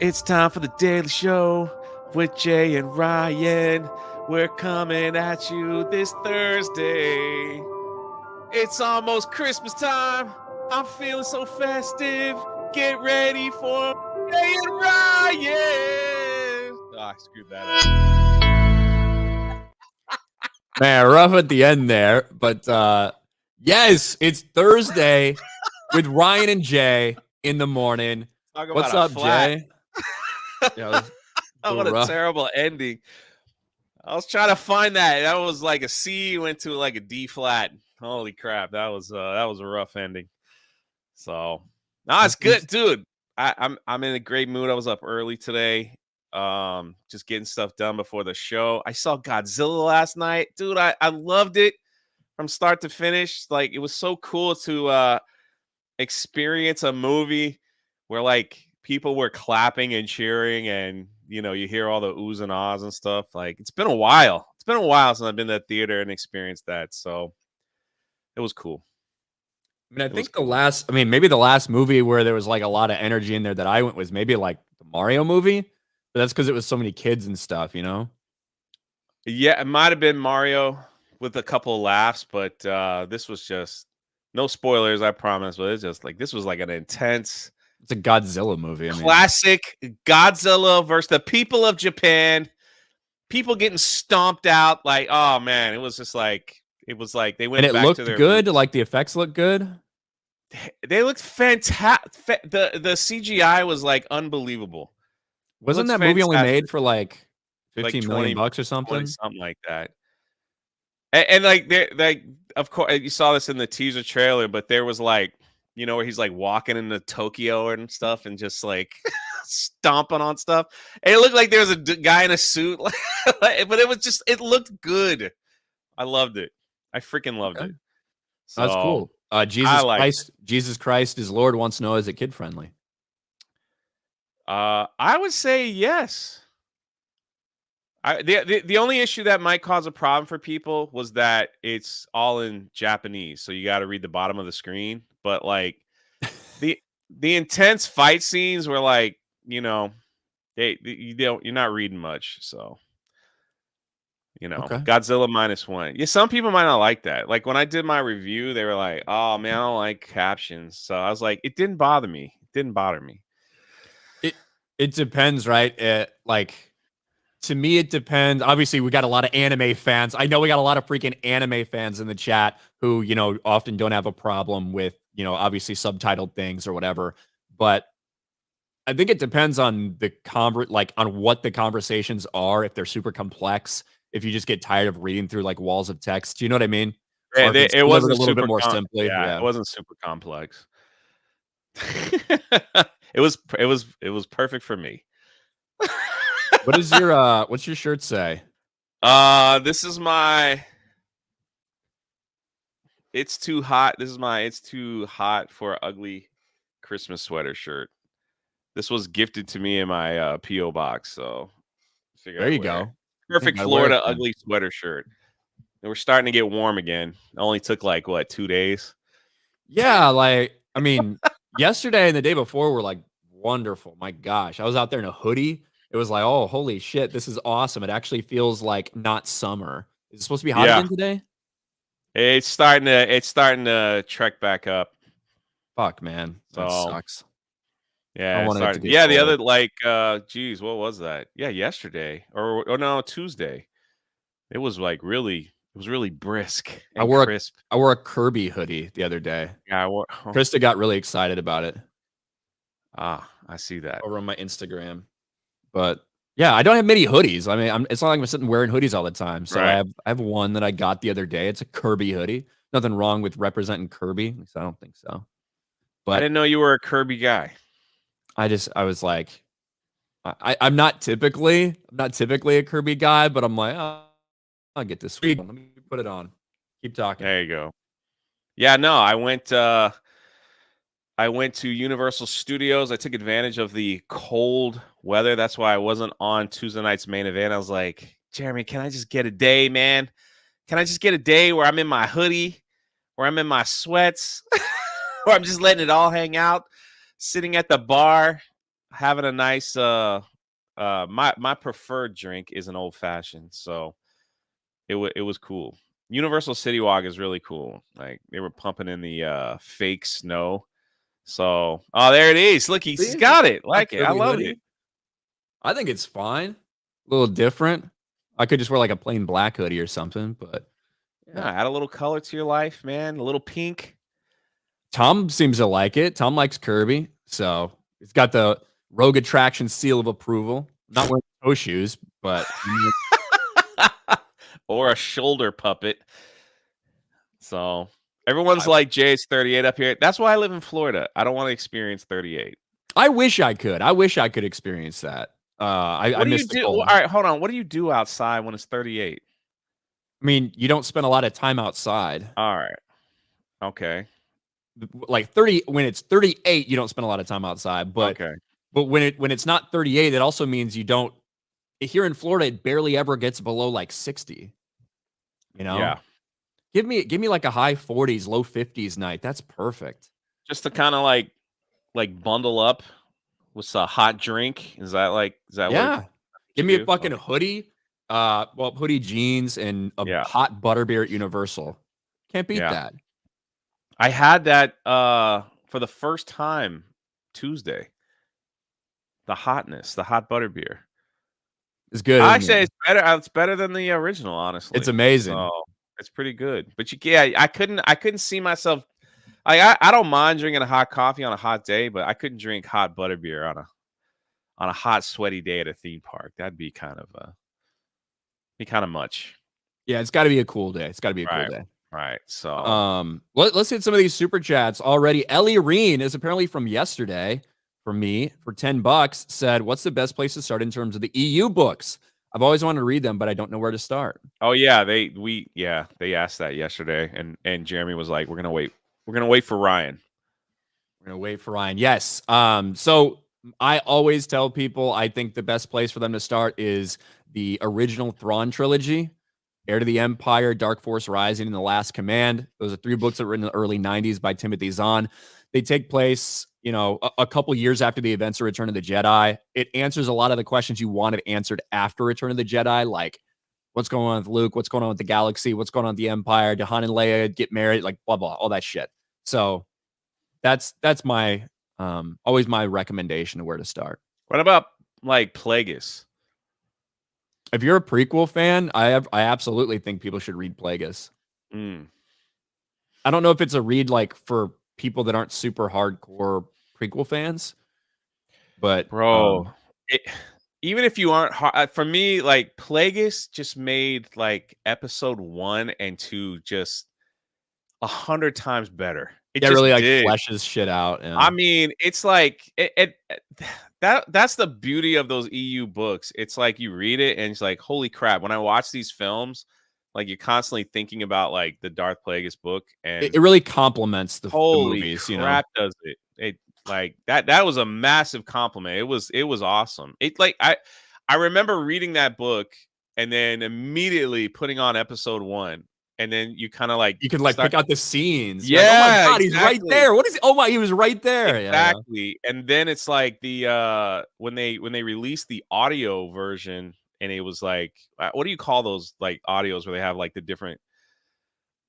It's time for the Daily Show with Jay and Ryan. We're coming at you this Thursday. It's almost Christmas time. I'm feeling so festive. Get ready for Jay and Ryan. Oh, I screwed that up. Man, rough at the end there, but yes, it's Thursday with Ryan and Jay in the morning. What's up, Jay? Yeah, what a terrible ending. I was trying to find that. That was like a C went to like a D flat. Holy crap, that was a rough ending. So, no, it's good, dude. I'm in a great mood. I was up early today. Just getting stuff done before the show. I saw Godzilla last night. Dude, I loved it from start to finish. Like, it was so cool to experience a movie where like people were clapping and cheering, and you know, you hear all the oohs and ahs and stuff. Like, it's been a while. It's been a while since I've been to the theater and experienced that. So it was cool. I mean, I think maybe the last movie where there was like a lot of energy in there that I went was maybe like the Mario movie, but that's because it was so many kids and stuff, you know? Yeah, it might have been Mario with a couple of laughs, but this was just no spoilers, I promise. But it's just like this was like an intense. It's a Godzilla movie. Classic Godzilla versus the people of Japan. People getting stomped out. Like, oh man, it was just like they went. And it back looked to their good. roots. Like the effects looked good. They looked fantastic. The CGI was like unbelievable. Wasn't that movie only made for like 15 million bucks or something? Something like that. And like of course you saw this in the teaser trailer, but there was like, you know, where he's like walking into Tokyo and stuff and just like stomping on stuff. And it looked like there was a guy in a suit, but it looked good. I loved it. I freaking loved it. So, that's cool. Jesus Christ is Lord wants to know, is it kid friendly? I would say yes. The only issue that might cause a problem for people was that it's all in Japanese, so you got to read the bottom of the screen. But like the intense fight scenes were like, you know, you're not reading much, so you know, okay. Godzilla -1. Yeah, some people might not like that. Like when I did my review, they were like, "Oh man, I don't like captions." So I was like, it didn't bother me. It didn't bother me. It depends, right? To me, it depends. Obviously, we got a lot of anime fans. I know we got a lot of freaking anime fans in the chat who, you know, often don't have a problem with, you know, obviously subtitled things or whatever. But I think it depends on on what the conversations are. If they're super complex, if you just get tired of reading through like walls of text, you know what I mean? It wasn't a little bit more simply. Yeah, it wasn't super complex. It was perfect for me. What is your what's your shirt say? This is my It's Too Hot. This is my It's Too Hot for Ugly Christmas sweater shirt. This was gifted to me in my PO box, so there you go. Perfect Florida ugly sweater shirt. And we're starting to get warm again. It only took like what, 2 days? Yeah, like I mean, yesterday and the day before were like wonderful. My gosh, I was out there in a hoodie. It was like, oh, holy shit, this is awesome. It actually feels like not summer. Is it supposed to be hot again today? It's starting to trek back up. Fuck, man. That sucks. Yeah, the other like geez, what was that? Yeah, yesterday or no, Tuesday. It was like really brisk and crisp. I wore a Kirby hoodie the other day. Yeah, Krista got really excited about it. Ah, I see that over on my Instagram. But yeah, I don't have many hoodies. I mean, it's not like I'm sitting wearing hoodies all the time. So I have one that I got the other day. It's a Kirby hoodie. Nothing wrong with representing Kirby. At least I don't think so. But I didn't know you were a Kirby guy. I was like, I'm not typically a Kirby guy, but I'm like, oh, I'll get this one. Let me put it on. Keep talking. There you go. Yeah, no, I went to Universal Studios. I took advantage of the cold weather. That's why I wasn't on Tuesday night's main event. I was like, Jeremy, can I just get a day, man? Can I just get a day where I'm in my hoodie, where I'm in my sweats, where I'm just letting it all hang out, sitting at the bar, having a nice my preferred drink is an old fashioned, so it was cool. Universal City Walk is really cool. Like they were pumping in the fake snow. So, oh, there it is. Look, he's got it. Like it. I love it. I think it's fine. A little different. I could just wear like a plain black hoodie or something, but yeah, add a little color to your life, man. A little pink. Tom seems to like it. Tom likes Kirby, so it's got the Rogue Attraction seal of approval. Not wearing toe shoes, but or a shoulder puppet. So everyone's like, Jay's 38 up here. That's why I live in Florida. I don't want to experience 38. I wish I could. I wish I could experience that. I miss the cold. All right, hold on. What do you do outside when it's 38? I mean, you don't spend a lot of time outside. All right. Okay. Like 30 when it's 38, you don't spend a lot of time outside. But when it's not 38, it also means you don't. Here in Florida, it barely ever gets below like 60. You know? Yeah. Give me like a high 40s, low 50s night. That's perfect. Just to kind of like bundle up with a hot drink. Is that yeah? Give me a fucking hoodie, hoodie, jeans, and a hot butterbeer at Universal. Can't beat that. I had that for the first time Tuesday. The hotness, the hot butterbeer. It's good. I say it's better. It's better than the original, honestly. It's amazing. So it's pretty good. But I couldn't see myself. I don't mind drinking a hot coffee on a hot day, but I couldn't drink hot butterbeer on a hot, sweaty day at a theme park. That'd be kind of much. Yeah, it's got to be a cool day. It's got to be a cool day. Right. So let's hit some of these super chats already. Ellie Reen is apparently from yesterday. For me, for $10, said, "What's the best place to start in terms of the EU books? I've always wanted to read them, but I don't know where to start." Oh yeah, they asked that yesterday, and Jeremy was like, "We're gonna wait. We're gonna wait for Ryan. We're gonna wait for Ryan." Yes. So I always tell people I think the best place for them to start is the original Thrawn trilogy, Heir to the Empire, Dark Force Rising, and The Last Command. Those are 3 books that were written in the early 90s by Timothy Zahn. They take place, a couple years after the events of Return of the Jedi. It answers a lot of the questions you wanted answered after Return of the Jedi, like what's going on with Luke, what's going on with the galaxy, what's going on with the Empire, do Han and Leia get married, like blah, blah, all that shit. So that's my always my recommendation of where to start. What about like Plagueis? If you're a prequel fan, I absolutely think people should read Plagueis. I don't know if it's a read like for people that aren't super hardcore prequel fans, but bro, even if you aren't, for me, like Plagueis just made like episode 1 and 2 just 100 times better. It just really like fleshes shit out. Yeah. I mean, it's like that's the beauty of those EU books. It's like you read it and it's like, holy crap! When I watch these films, like you're constantly thinking about like the Darth Plagueis book, and it really complements the holy movies. Crap, does it? It like that was a massive compliment. It was awesome. It like I remember reading that book and then immediately putting on episode 1. And then you kind of like you can like pick out the scenes. Yeah, like, oh my god, he's right there. What is? Oh my, he was right there. Exactly. Yeah. And then it's like the when they released the audio version, and it was like, what do you call those like audios where they have like the different?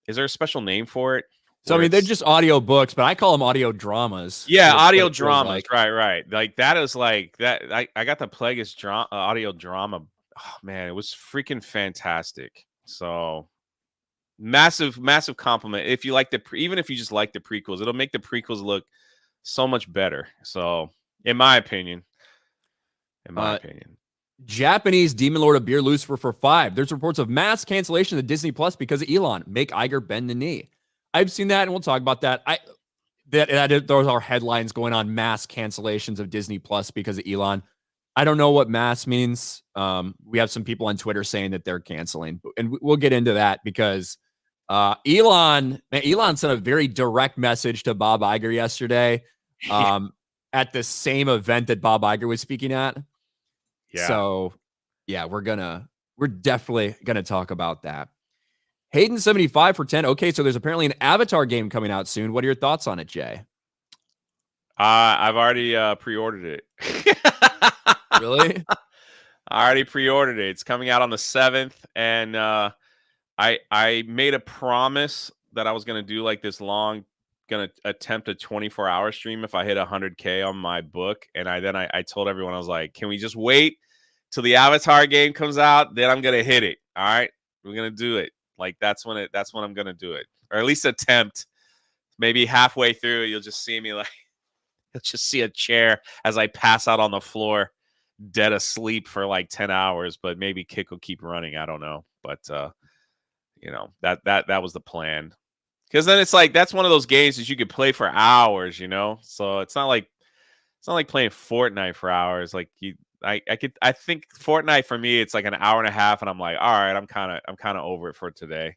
Is there a special name for it? So I mean, they're just audio books, but I call them audio dramas. Yeah, audio dramas. Like. Right. Like that is like that. I got the Plagueis audio drama. Oh man, it was freaking fantastic. So. Massive compliment. If you like even if you just like the prequels, it'll make the prequels look so much better. So, in my opinion, Japanese Demon Lord of Beer Lucifer for $5. There's reports of mass cancellation of Disney Plus because of Elon. Make Iger bend the knee. I've seen that, and we'll talk about that. Those are headlines going on, mass cancellations of Disney Plus because of Elon. I don't know what mass means. We have some people on Twitter saying that they're canceling, and we'll get into that because Elon sent a very direct message to Bob Iger yesterday at the same event that Bob Iger was speaking at. Yeah. So, yeah, we're definitely gonna talk about that. Hayden 75 for 10. Okay, so there's apparently an Avatar game coming out soon. What are your thoughts on it, Jay? I've already pre-ordered it. Really? I already pre-ordered it. It's coming out on the 7th, and I made a promise that I was gonna do like this long, gonna attempt a 24-hour stream if I hit 100K on my book. And I told everyone, I was like, can we just wait till the Avatar game comes out? Then I'm gonna hit it. All right, we're gonna do it. Like that's when I'm gonna do it, or at least attempt. Maybe halfway through, you'll just see me like you'll just see a chair as I pass out on the floor, dead asleep for like 10 hours. But maybe Kick will keep running. I don't know, but you know, that was the plan. Because then it's like that's one of those games that you could play for hours, you know. So it's not like playing Fortnite for hours. Like I think Fortnite for me it's like an hour and a half, and I'm like, all right, I'm kind of over it for today.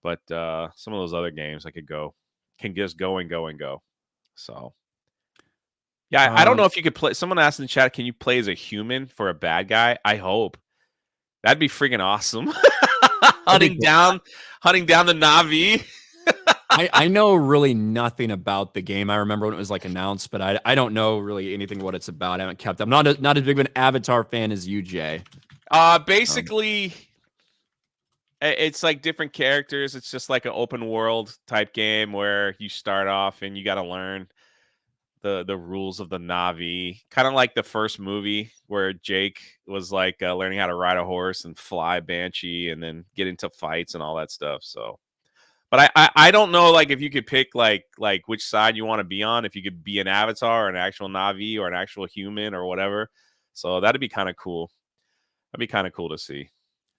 But some of those other games I can just go and go and go. So yeah, I don't know if you could play. Someone asked in the chat, can you play as a human for a bad guy? I hope that'd be freaking awesome. hunting down the Na'vi. I know really nothing about the game. I remember when it was like announced, but I don't know really anything what it's about. I haven't kept up. I'm not as big of an Avatar fan as you, Jay. Basically, it's like different characters. It's just like an open world type game where you start off and you got to learn the rules of the Na'vi, kind of like the first movie where Jake was like learning how to ride a horse and fly Banshee and then get into fights and all that stuff. So, but I don't know like if you could pick like which side you want to be on, if you could be an Avatar or an actual Na'vi or an actual human or whatever. So that'd be kind of cool. That'd be kind of cool to see.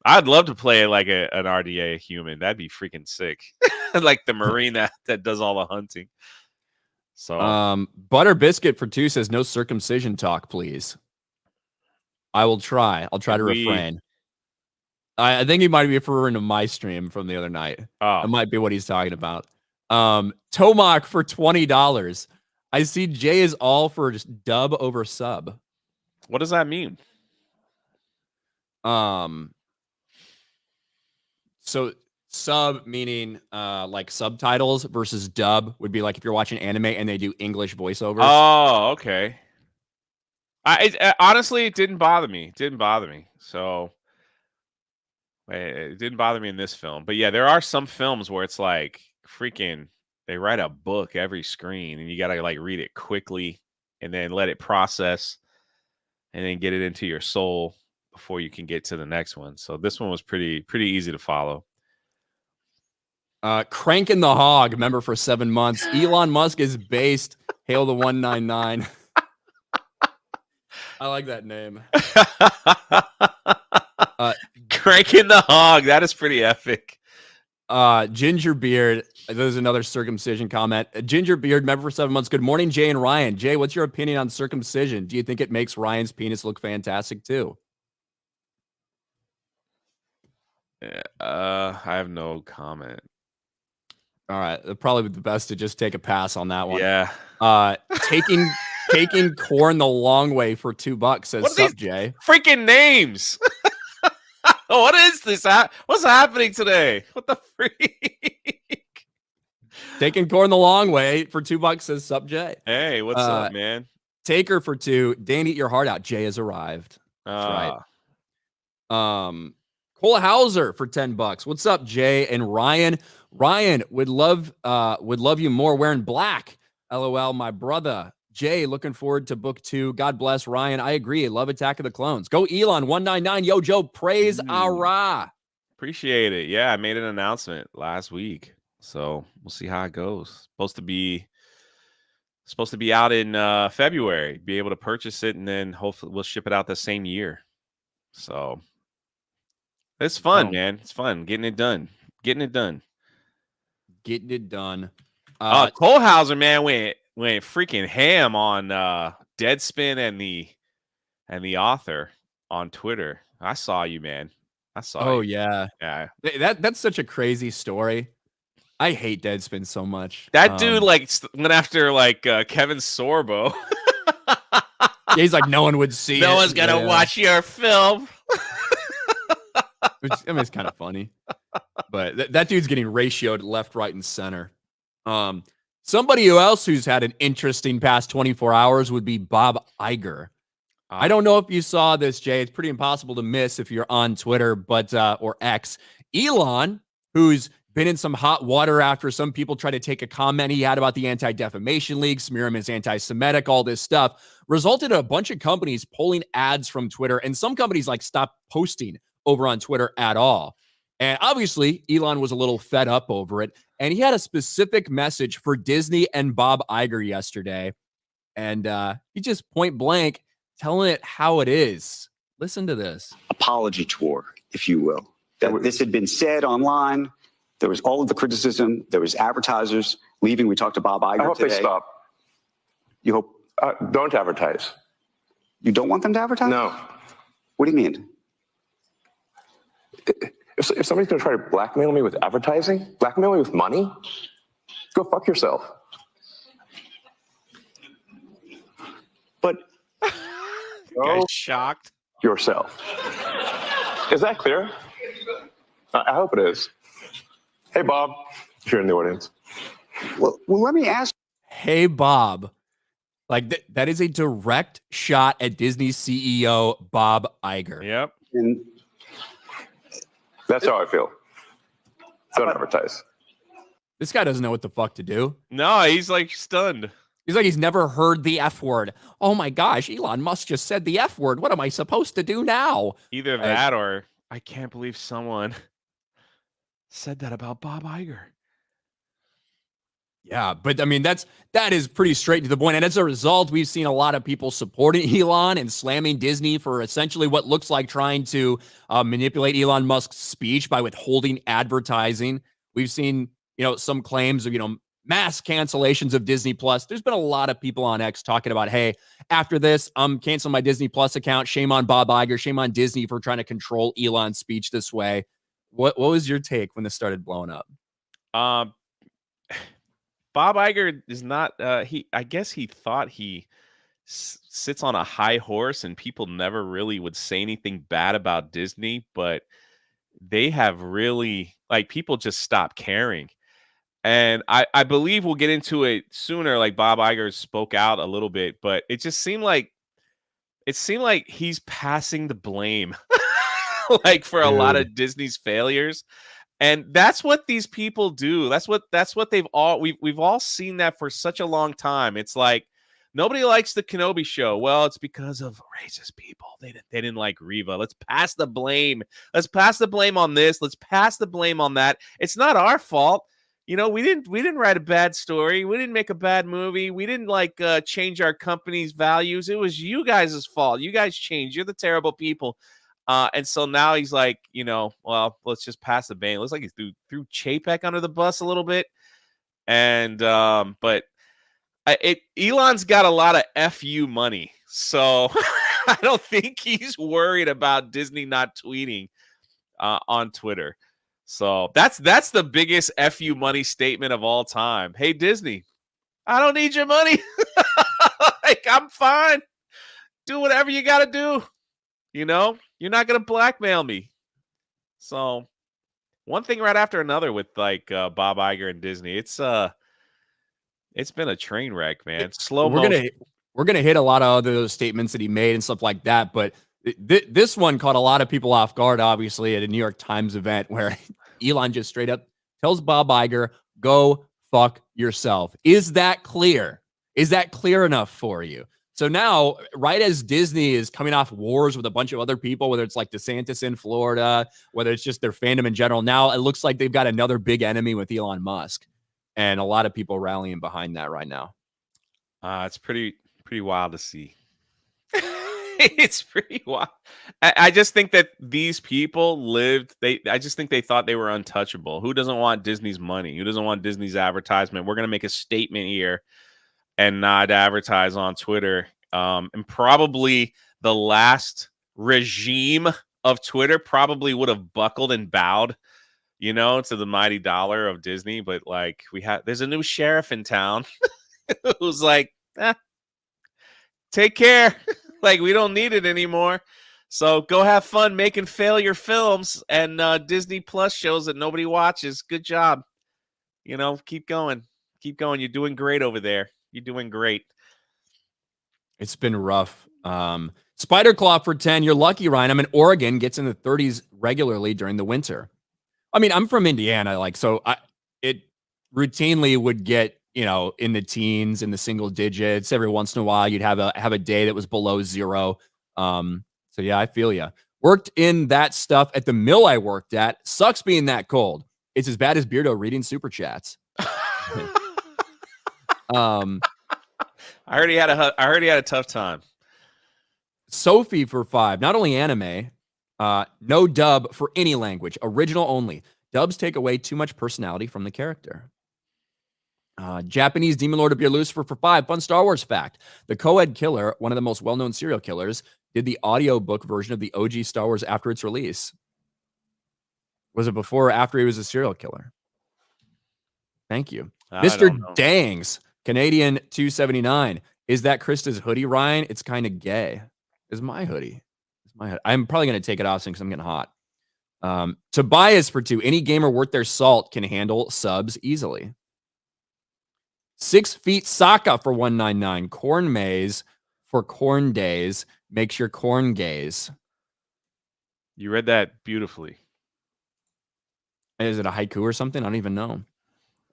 I'd love to play like an RDA human. That'd be freaking sick. Like the Marine that does all the hunting. So Butter Biscuit for 2 says no circumcision talk, please. I will try. I'll try to refrain. I think he might be referring to my stream from the other night. That might be what he's talking about. Tomac for $20. I see Jay is all for just dub over sub. What does that mean? So sub meaning like subtitles versus dub would be like if you're watching anime and they do English voiceovers. Oh, okay. Honestly, it didn't bother me. So it didn't bother me in this film. But yeah, there are some films where it's like freaking they write a book every screen and you got to like read it quickly and then let it process and then get it into your soul before you can get to the next one. So this one was pretty easy to follow. Cranking the Hog, member for 7 months. Elon Musk is based. Hail the 199. I like that name. Cranking the Hog. That is pretty epic. Gingerbeard. There's another circumcision comment. Gingerbeard, member for 7 months. Good morning, Jay and Ryan. Jay, what's your opinion on circumcision? Do you think it makes Ryan's penis look fantastic too? I have no comment. All right, probably the best to just take a pass on that one. Yeah. Taking corn the long way for $2 says sup, Jay. Freaking names. What is this? What's happening today? What the freak? Taking corn the long way for $2 says sup, Jay. Hey, what's up, man? Taker for 2. Dan, eat your heart out. Jay has arrived. That's right. Cole Hauser for $10. What's up, Jay and Ryan? Ryan would love you more wearing black. LOL, my brother. Jay, looking forward to book 2. God bless Ryan. I agree. Love Attack of the Clones. Go Elon 199. Yo, Joe, praise Allah. Appreciate it. Yeah, I made an announcement last week, so we'll see how it goes. Supposed to be out in February. Be able to purchase it, and then hopefully we'll ship it out the same year. So it's fun, man. It's fun getting it done. Getting it done. Cole Hauser, man, went freaking ham on Deadspin and the author on Twitter. I saw you, man. I saw you. Yeah. That's such a crazy story. I hate Deadspin so much. That dude like went after like Kevin Sorbo. Yeah, he's like, no one would see no one's gonna watch your film. Which, I mean, it's kind of funny. But that dude's getting ratioed left, right, and center. Somebody else who's had an interesting past 24 hours would be Bob Iger. I don't know if you saw this, Jay. It's pretty impossible to miss if you're on Twitter, but or X. Elon, who's been in some hot water after some people try to take a comment he had about the Anti-Defamation League, smear him as anti-Semitic, all this stuff, resulted in a bunch of companies pulling ads from Twitter, and some companies like stopped posting over on Twitter at all. And obviously, Elon was a little fed up over it, and he had a specific message for Disney and Bob Iger yesterday, and he just point blank telling it how it is. Listen to this. Apology tour, if you will. That this had been said online. There was all of the criticism. There was advertisers leaving. We talked to Bob Iger I hope today. they stop. You hope? Don't advertise. You don't want them to advertise? No. What do you mean? If somebody's going to try to blackmail me with advertising, blackmail me with money, go fuck yourself. But guy's shocked. Yourself. Is that clear? I hope it is. Hey, Bob, if you're in the audience. well, let me ask. Hey, Bob. Like that is a direct shot at Disney CEO Bob Iger. Yep. And That's how I feel. Don't advertise. This guy doesn't know what the fuck to do. No, he's like stunned. He's like he's never heard the F word. Oh my gosh, Elon Musk just said the F word. What am I supposed to do now? Either that or I can't believe someone said that about Bob Iger. Yeah, but I mean that is pretty straight to the point. And as a result, we've seen a lot of people supporting Elon and slamming Disney for essentially what looks like trying to manipulate Elon Musk's speech by withholding advertising. We've seen, some claims of, mass cancellations of Disney Plus. There's been a lot of people on X talking about, hey, after this, I'm canceling my Disney Plus account. Shame on Bob Iger. Shame on Disney for trying to control Elon's speech this way. What was your take when this started blowing up? Bob Iger is not, I guess he thought he sits on a high horse and people never really would say anything bad about Disney, but they have really, people just stopped caring. And I believe we'll get into it sooner, like Bob Iger spoke out a little bit, but it just seemed like, he's passing the blame, for a lot of Disney's failures. And that's what these people do. That's what we've all seen that for such a long time. It's like nobody likes the Kenobi show. Well, it's because of racist people. They didn't like Reva. Let's pass the blame. Let's pass the blame on this. Let's pass the blame on that. It's not our fault. We didn't write a bad story. We didn't make a bad movie. We didn't change our company's values. It was you guys' fault. You guys changed. You're the terrible people. And so now he's like, well, let's just pass the blame. It looks like he threw Chapek under the bus a little bit. And but Elon's got a lot of FU money. So I don't think he's worried about Disney not tweeting on Twitter. So that's the biggest FU money statement of all time. Hey, Disney, I don't need your money. I'm fine. Do whatever you got to do. You're not going to blackmail me. So one thing right after another with Bob Iger and Disney. It's been a train wreck, man. Slow motion. We're gonna hit a lot of other statements that he made and stuff like that, but this one caught a lot of people off guard, obviously, at a New York Times event where Elon just straight up tells Bob Iger, go fuck yourself. Is that clear? Is that clear enough for you? So now, right as Disney is coming off wars with a bunch of other people, whether it's like DeSantis in Florida, whether it's just their fandom in general, now it looks like they've got another big enemy with Elon Musk. And a lot of people rallying behind that right now. It's pretty wild to see. It's pretty wild. I just think that these people I just think they thought they were untouchable. Who doesn't want Disney's money? Who doesn't want Disney's advertisement? We're going to make a statement here and not advertise on Twitter. And probably the last regime of Twitter probably would have buckled and bowed, to the mighty dollar of Disney. But there's a new sheriff in town who's like, take care. We don't need it anymore. So go have fun making failure films and Disney Plus shows that nobody watches. Good job. Keep going. Keep going. You're doing great over there. You're doing great. It's been rough. Spider Claw for 10. You're lucky, Ryan. I'm in Oregon. Gets in the 30s regularly during the winter. I mean, I'm from Indiana, it routinely would get, in the teens, in the single digits. Every once in a while, you'd have a day that was below 0. So yeah, I feel you. Worked in that stuff at the mill I worked at. Sucks being that cold. It's as bad as Beardo reading super chats. I already had a tough time. Sophie for 5. Not only anime, no dub for any language, original only. Dubs take away too much personality from the character. Japanese Demon Lord of Beer Lucifer for 5. Fun Star Wars fact. The co-ed killer, one of the most well-known serial killers, did the audiobook version of the OG Star Wars after its release. Was it before or after he was a serial killer? Thank you. Mr. Dangs, Canadian 279. Is that Krista's hoodie, Ryan? It's kind of gay. It's my hoodie. I'm probably going to take it off since I'm getting hot. Tobias for 2. Any gamer worth their salt can handle subs easily. 6 Feet Saka for 199. Corn maze for corn days makes your corn gaze. You read that beautifully. Is it a haiku or something? I don't even know.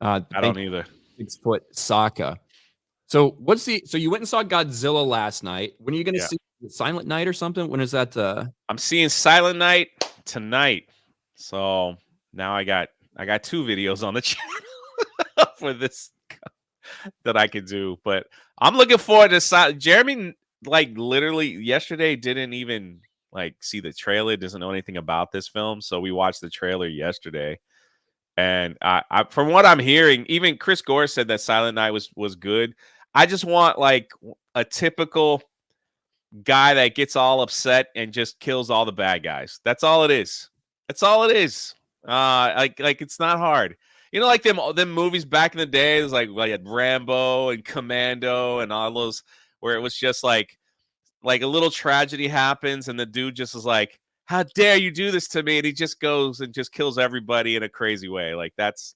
I don't either. 6 Foot Saka. So so you went and saw Godzilla last night. When are you going to see Silent Night or something? When is that? I'm seeing Silent Night tonight. So now I got 2 videos on the channel for this that I could do. But I'm looking forward to Jeremy, literally yesterday didn't even see the trailer, doesn't know anything about this film. So we watched the trailer yesterday. And I from what I'm hearing, even Chris Gore said that Silent Night was good. I just want a typical guy that gets all upset and just kills all the bad guys. That's all it is. That's all it is. It's not hard. Them movies back in the day, it was like Rambo and Commando and all those where it was just like a little tragedy happens and the dude just is like, how dare you do this to me? And he just goes and just kills everybody in a crazy way. That's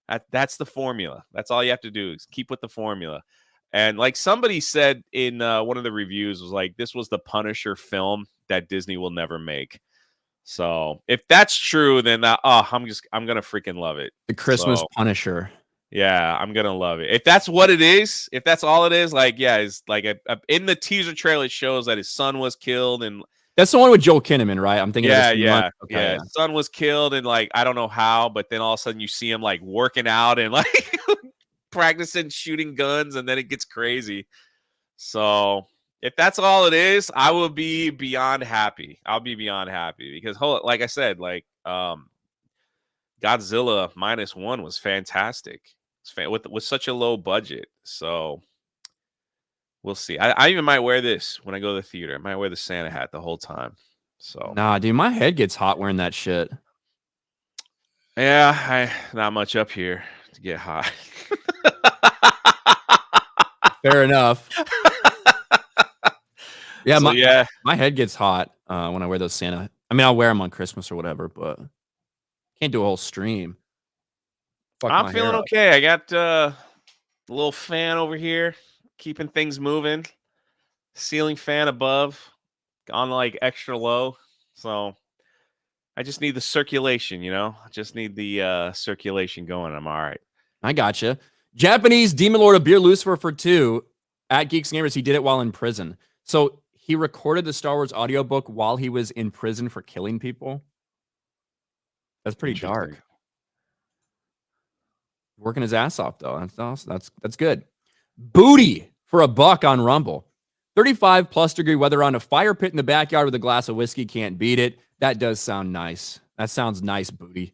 the formula. That's all you have to do is keep with the formula. And somebody said in one of the reviews was this was the Punisher film that Disney will never make. So if that's true, then I'm gonna freaking love it. The Christmas Punisher. Yeah, I'm gonna love it. If that's what it is, if that's all it is, it's in the teaser trailer it shows that his son was killed and. That's the one with Joel Kinnaman, right? I'm thinking. Yeah. His son was killed, and I don't know how, but then all of a sudden you see him working out and practicing shooting guns, and then it gets crazy. So if that's all it is, I will be beyond happy. I'll be beyond happy because, like I said, Godzilla -1 was fantastic. With such a low budget, so. We'll see. I even might wear this when I go to the theater. I might wear the Santa hat the whole time. So nah, dude, my head gets hot wearing that shit. Yeah, not much up here to get hot. Fair enough. Yeah, so, my head gets hot when I wear those Santa. I mean, I'll wear them on Christmas or whatever, but can't do a whole stream. I'm feeling okay. I got a little fan over here. Keeping things moving. Ceiling fan above on extra low. So I just need the circulation, I just need the circulation going. I'm all right. I gotcha. Japanese Demon Lord of Beer Lucifer for 2 at Geeks Gamers. He did it while in prison. So he recorded the Star Wars audiobook while he was in prison for killing people. That's pretty dark. Working his ass off though. That's awesome. That's good. Booty for $1 on Rumble. 35+ degree weather on a fire pit in the backyard with a glass of whiskey. Can't beat it. That does sound nice. That sounds nice, Booty.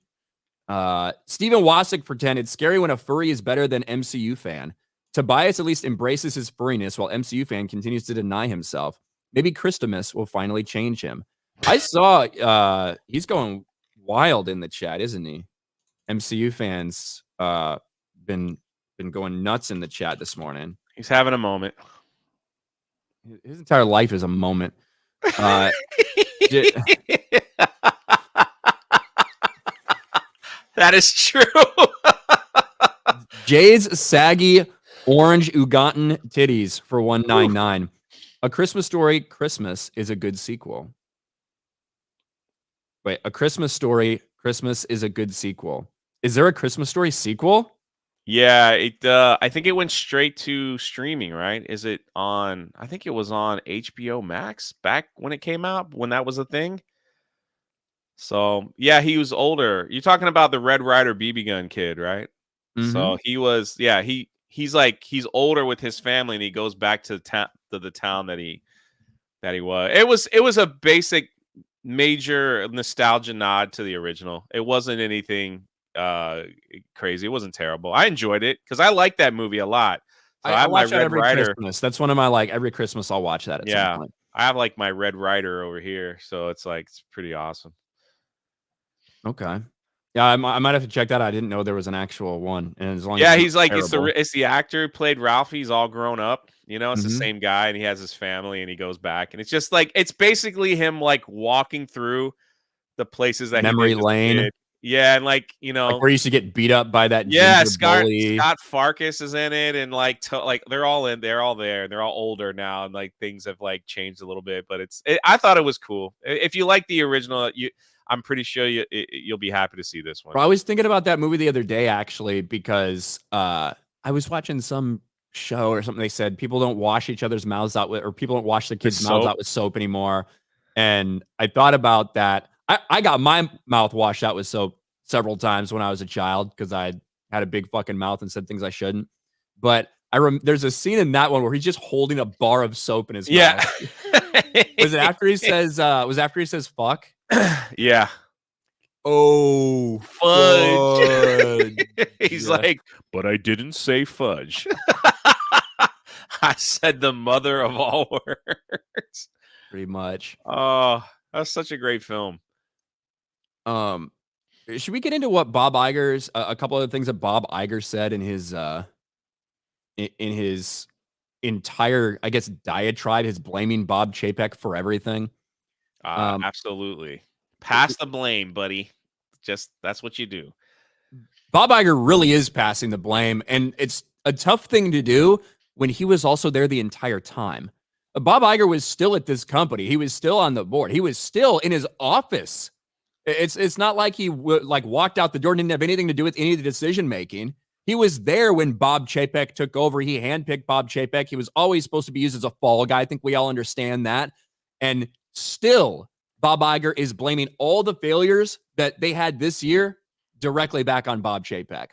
Steven Wasik for 10. It's scary when a furry is better than MCU fan. Tobias at least embraces his furriness while MCU fan continues to deny himself. Maybe Christmas will finally change him. I saw he's going wild in the chat, isn't he? MCU fans been going nuts in the chat this morning. He's having a moment. His entire life is a moment. That is true. Jay's saggy orange Ugandan titties for $1.99. A Christmas Story Christmas is a good sequel. Wait, A Christmas Story Christmas is a good sequel. Is there a Christmas Story sequel? Yeah, I think it went straight to streaming, right? Is it on? I think it was on HBO Max back when it came out, when that was a thing. So yeah, he was older. You're talking about the Red Ryder BB gun kid, right? So he was, yeah, he's like, he's older with his family, and he goes back to the town that he was. It was a basic major nostalgia nod to the original. It wasn't anything crazy. It wasn't terrible. I enjoyed it because I like that movie a lot. So I have watch my that Red every Ryder. Christmas. That's one of my, like, every Christmas I'll watch that at some point. I have like my Red Ryder over here, so it's like, it's pretty awesome. Okay. Yeah, I might have to check that out. I didn't know there was an actual one. And as long Yeah, as he's like, terrible. it's the actor who played Ralphie. He's all grown up. You know, it's the same guy, and he has his family, and he goes back, and it's just like, it's basically him like walking through the places that Memory he lived as a lane. kid. Yeah, and like, you know, like where he used to get beat up by that ginger bully. Scott Farkas is in it, and like they're all there, and they're all older now, and like things have like changed a little bit, but I thought it was cool. If you like the original, I'm pretty sure you'll be happy to see this one. Bro, I was thinking about that movie the other day, actually, because I was watching some show or something. They said people don't wash each other's mouths out with, or people don't wash the kids' mouths out with soap anymore. And I thought about that. I got my mouth washed out with soap several times when I was a child because I had a big fucking mouth and said things I shouldn't. But there's a scene in that one where he's just holding a bar of soap in his mouth. Was it after he says fuck? Yeah. Oh, fudge. He's like, but I didn't say fudge. I said the mother of all words. Pretty much. Oh, that's such a great film. Should we get into what Bob Iger's a couple of things that Bob Iger said in his entire, I guess, diatribe, his blaming Bob Chapek for everything? Absolutely. Pass the blame, buddy. Just, that's what you do. Bob Iger really is passing the blame, and it's a tough thing to do when he was also there the entire time. Bob Iger was still at this company. He was still on the board. He was still in his office. It's not like he walked out the door and didn't have anything to do with any of the decision making. He was there when Bob Chapek took over. He handpicked Bob Chapek. He was always supposed to be used as a fall guy. I think we all understand that. And still, Bob Iger is blaming all the failures that they had this year directly back on Bob Chapek.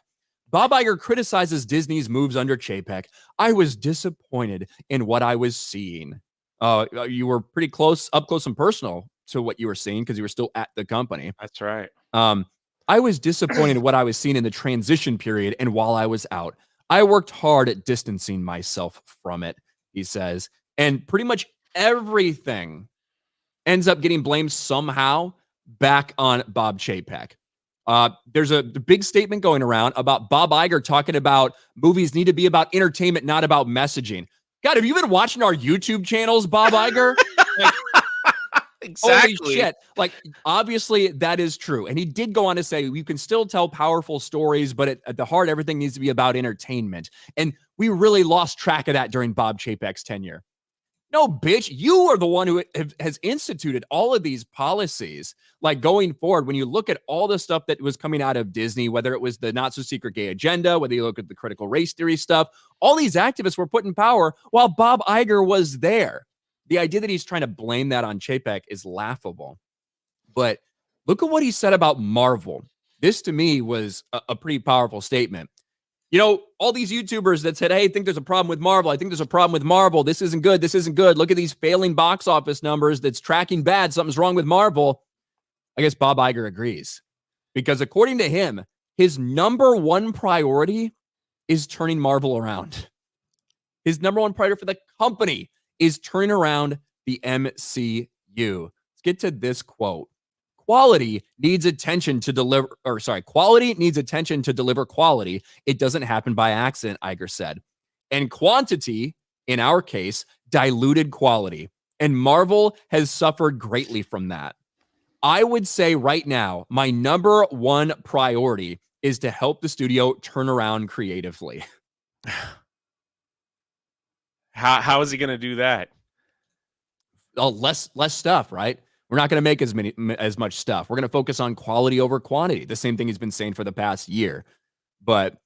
Bob Iger criticizes Disney's moves under Chapek. I was disappointed in what I was seeing. You were pretty close, up close and personal to what you were seeing because you were still at the company. That's right. I was disappointed in what I was seeing in the transition period and while I was out. I worked hard at distancing myself from it, he says. And pretty much everything ends up getting blamed somehow back on Bob Chapek. There's a big statement going around about Bob Iger talking about movies need to be about entertainment, not about messaging. God, have you been watching our YouTube channels, Bob Iger? Like, exactly. Holy shit. Like, obviously, that is true. And he did go on to say, you can still tell powerful stories, but at the heart, everything needs to be about entertainment. And we really lost track of that during Bob Chapek's tenure. No, bitch, you are the one who has instituted all of these policies. Like, going forward, when you look at all the stuff that was coming out of Disney, whether it was the not-so-secret gay agenda, whether you look at the critical race theory stuff, all these activists were put in power while Bob Iger was there. The idea that he's trying to blame that on Chapek is laughable. But look at what he said about Marvel. This, to me, was a pretty powerful statement. You know, all these YouTubers that said, hey, I think there's a problem with Marvel. I think there's a problem with Marvel. This isn't good. This isn't good. Look at these failing box office numbers. That's tracking bad. Something's wrong with Marvel. I guess Bob Iger agrees. Because according to him, his number one priority is turning Marvel around. His number one priority for the company is turning around the MCU. Let's get to this quote. Quality needs attention to deliver quality. It doesn't happen by accident, Iger said. And quantity, in our case, diluted quality. And Marvel has suffered greatly from that. I would say right now, my number one priority is to help the studio turn around creatively. How is he going to do that? Less stuff, right? We're not going to make as much stuff. We're going to focus on quality over quantity. The same thing he's been saying for the past year. But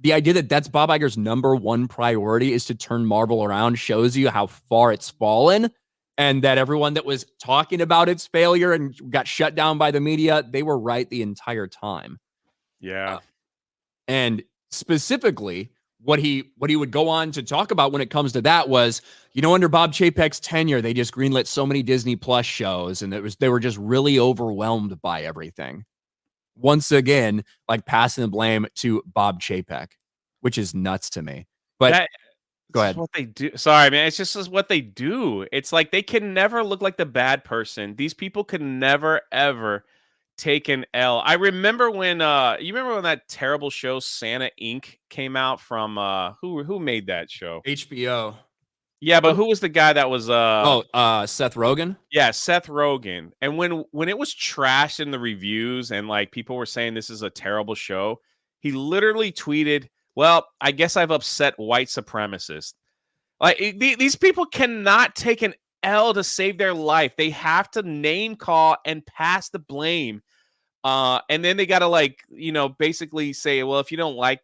the idea that that's Bob Iger's #1 priority is to turn Marvel around shows you how far it's fallen, and that everyone that was talking about its failure and got shut down by the media, they were right the entire time. Yeah. And specifically, what he would go on to talk about when it comes to that was, under Bob Chapek's tenure, they just greenlit so many Disney Plus shows, and they were just really overwhelmed by everything. Once again, like passing the blame to Bob Chapek, which is nuts to me. But go ahead. What they do. Sorry, man. It's just what they do. It's like they can never look like the bad person. These people can never, ever take an L. I remember when you remember when that terrible show Santa Inc. came out from who made that show? HBO. Yeah, but who was the guy that was Seth Rogen? Yeah, Seth Rogen. And when it was trashed in the reviews and like people were saying this is a terrible show, he literally tweeted, "Well, I guess I've upset white supremacists." Like these people cannot take an L to save their life. They have to name call and pass the blame. And then they got to basically say, well, if you didn't like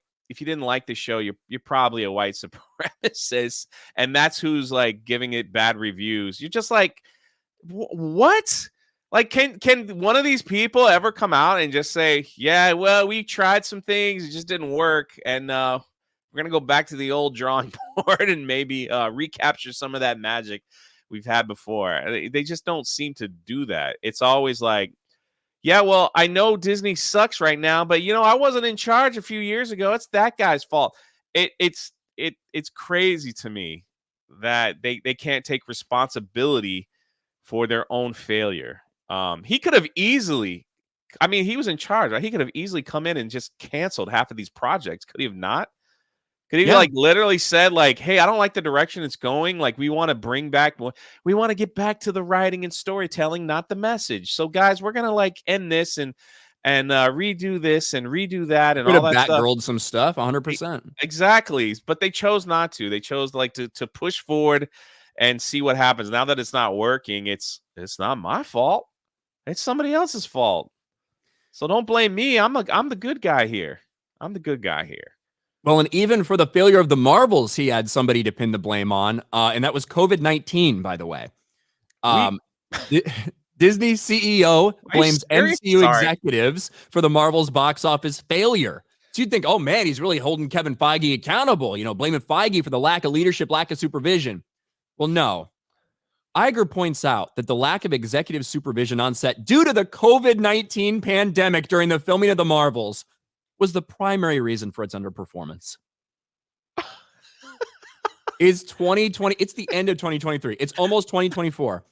the show, you're probably a white supremacist, and that's who's like giving it bad reviews. You're just like, what? Like, can one of these people ever come out and just say, yeah, well, we tried some things, it just didn't work, and we're gonna go back to the old drawing board and maybe recapture some of that magic we've had before? They just don't seem to do that. It's always like, yeah, well, I know Disney sucks right now, but I wasn't in charge a few years ago. It's that guy's fault. It's crazy to me that they can't take responsibility for their own failure. He could have easily, he was in charge, right? He could have easily come in and just canceled half of these projects. Could he have not? Could he literally said like, hey, I don't like the direction it's going. Like, we want to get back to the writing and storytelling, not the message. So guys, we're going to end this and redo this and redo that and all that stuff. Batgirled some stuff 100%. Exactly. But they chose not to. They chose to push forward and see what happens. Now that it's not working, it's not my fault. It's somebody else's fault. So don't blame me. I'm the good guy here. I'm the good guy here. Well, and even for the failure of the Marvels, he had somebody to pin the blame on, and that was COVID-19, by the way. Disney CEO blames MCU executives for the Marvels box office failure. So you'd think, oh man, he's really holding Kevin Feige accountable, blaming Feige for the lack of leadership, lack of supervision. Well, no. Iger points out that the lack of executive supervision on set due to the COVID-19 pandemic during the filming of the Marvels was the primary reason for its underperformance. It's 2020. It's the end of 2023. It's almost 2024.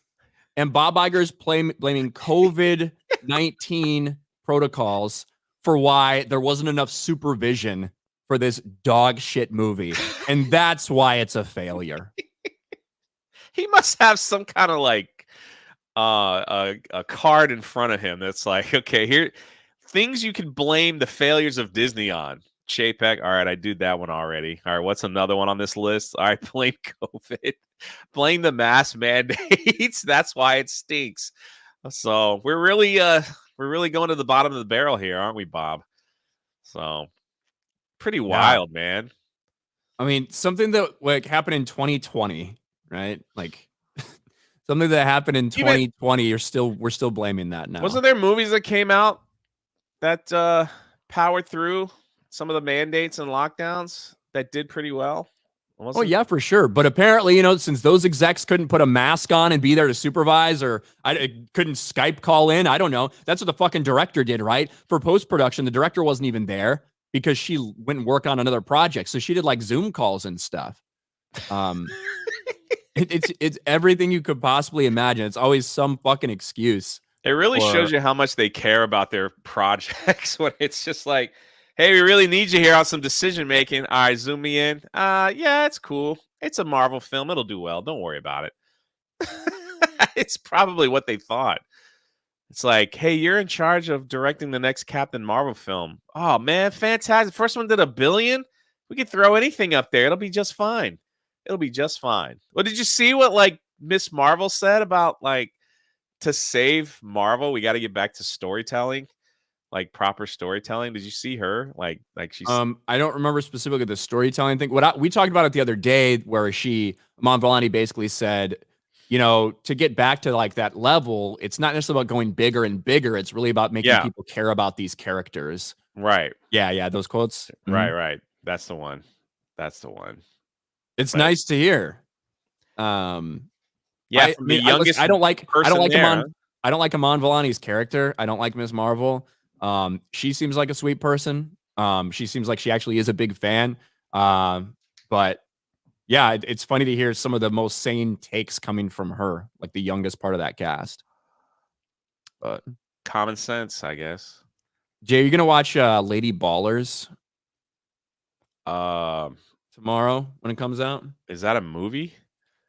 And Bob Iger's blaming COVID-19 protocols for why there wasn't enough supervision for this dog shit movie. And that's why it's a failure. He must have some kind of a card in front of him that's like, okay, here, things you can blame the failures of Disney on. Chapek, all right, I did that one already. All right, what's another one on this list? All right, blame COVID. Blame the mask mandates. That's why it stinks. So we're really going to the bottom of the barrel here, aren't we, Bob? So pretty wild, man. Something that happened in 2020, right? Something that happened in 2020. We're still blaming that now. Wasn't there movies that came out that powered through some of the mandates and lockdowns that did pretty well? Oh, yeah, for sure. But apparently, since those execs couldn't put a mask on and be there to supervise, or couldn't Skype call in, I don't know. That's what the fucking director did, right? For post-production, the director wasn't even there because she went and worked on another project. So she did Zoom calls and stuff. It's everything you could possibly imagine. It's always some fucking excuse. It really shows you how much they care about their projects when it's just like, hey, we really need you here on some decision making. All right, zoom me in. Yeah, it's cool. It's a Marvel film. It'll do well. Don't worry about it. It's probably what they thought. It's like, hey, you're in charge of directing the next Captain Marvel film. Oh man, fantastic! First one did $1 billion. We could throw anything up there. It'll be just fine. It'll be just fine. Well, did you see what like Miss Marvel said about like to save Marvel, we got to get back to storytelling, like proper storytelling. Did you see her? Like she's I don't remember specifically the storytelling thing. We talked about it the other day, where Iman Vellani basically said, you know, to get back to like that level, it's not necessarily about going bigger and bigger. It's really about making people care about these characters. Right. Yeah. Those quotes. Right. That's the one. It's nice to hear. Yeah, from the youngest I don't like there, I don't like Iman Vellani's character. I don't like Ms. Marvel. She seems like a sweet person. She seems like she actually is a big fan. But yeah, it's funny to hear some of the most sane takes coming from her, like the youngest part of that cast. But common sense, I guess. Jay, you're gonna watch Lady Ballers tomorrow when it comes out? Is that a movie?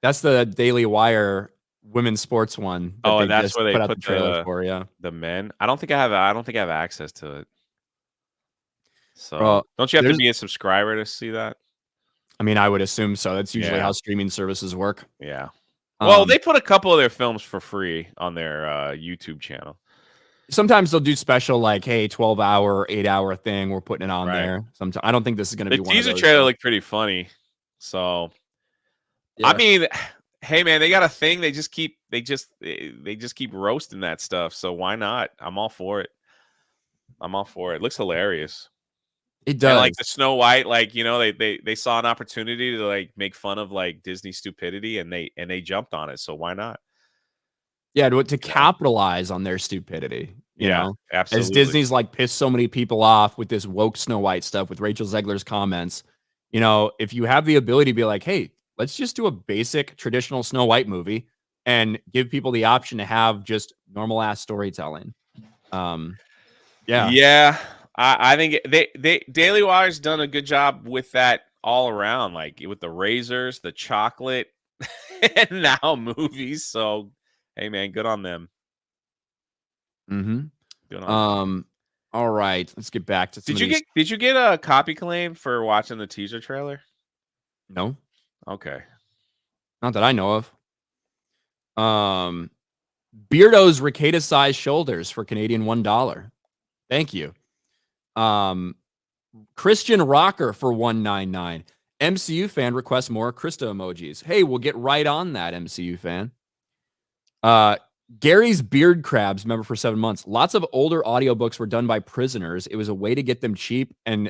That's the Daily Wire women's sports one. And that's where they put the trailer for. Yeah, the men. I don't think I have access to it. So don't you have to be a subscriber to see that? I mean, I would assume so. That's usually how streaming services work. Yeah. Well, they put a couple of their films for free on their YouTube channel. Sometimes they'll do special, like, hey, 12-hour, 8-hour thing. We're putting it on there. Sometimes I don't think this is going to be one of those. The teaser trailer looked pretty funny. So, I mean, hey man, they got a thing. They just keep roasting that stuff. So why not? I'm all for it. It looks hilarious. It does. And like the Snow White, like, you know, they saw an opportunity to like make fun of like Disney stupidity, and they jumped on it. So why not? Yeah, to capitalize on their stupidity. You know, absolutely. As Disney's like pissed so many people off with this woke Snow White stuff, with Rachel Zegler's comments. You know, if you have the ability to be like, hey, let's just do a basic traditional Snow White movie and give people the option to have just normal ass storytelling. Yeah. I think Daily Wire's done a good job with that all around, like with the razors, the chocolate, and now movies. So, hey man, good on them. Good on them. All right, let's get back to. Did you get a copy claim for watching the teaser trailer? No. Okay. Not that I know of. Beardo's Ricada-sized shoulders for Canadian $1. Thank you. Christian Rocker for $1.99. MCU fan requests more Krista emojis. Hey, we'll get right on that, MCU fan. Gary's Beard Crabs, member for 7 months. Lots of older audiobooks were done by prisoners. It was a way to get them cheap and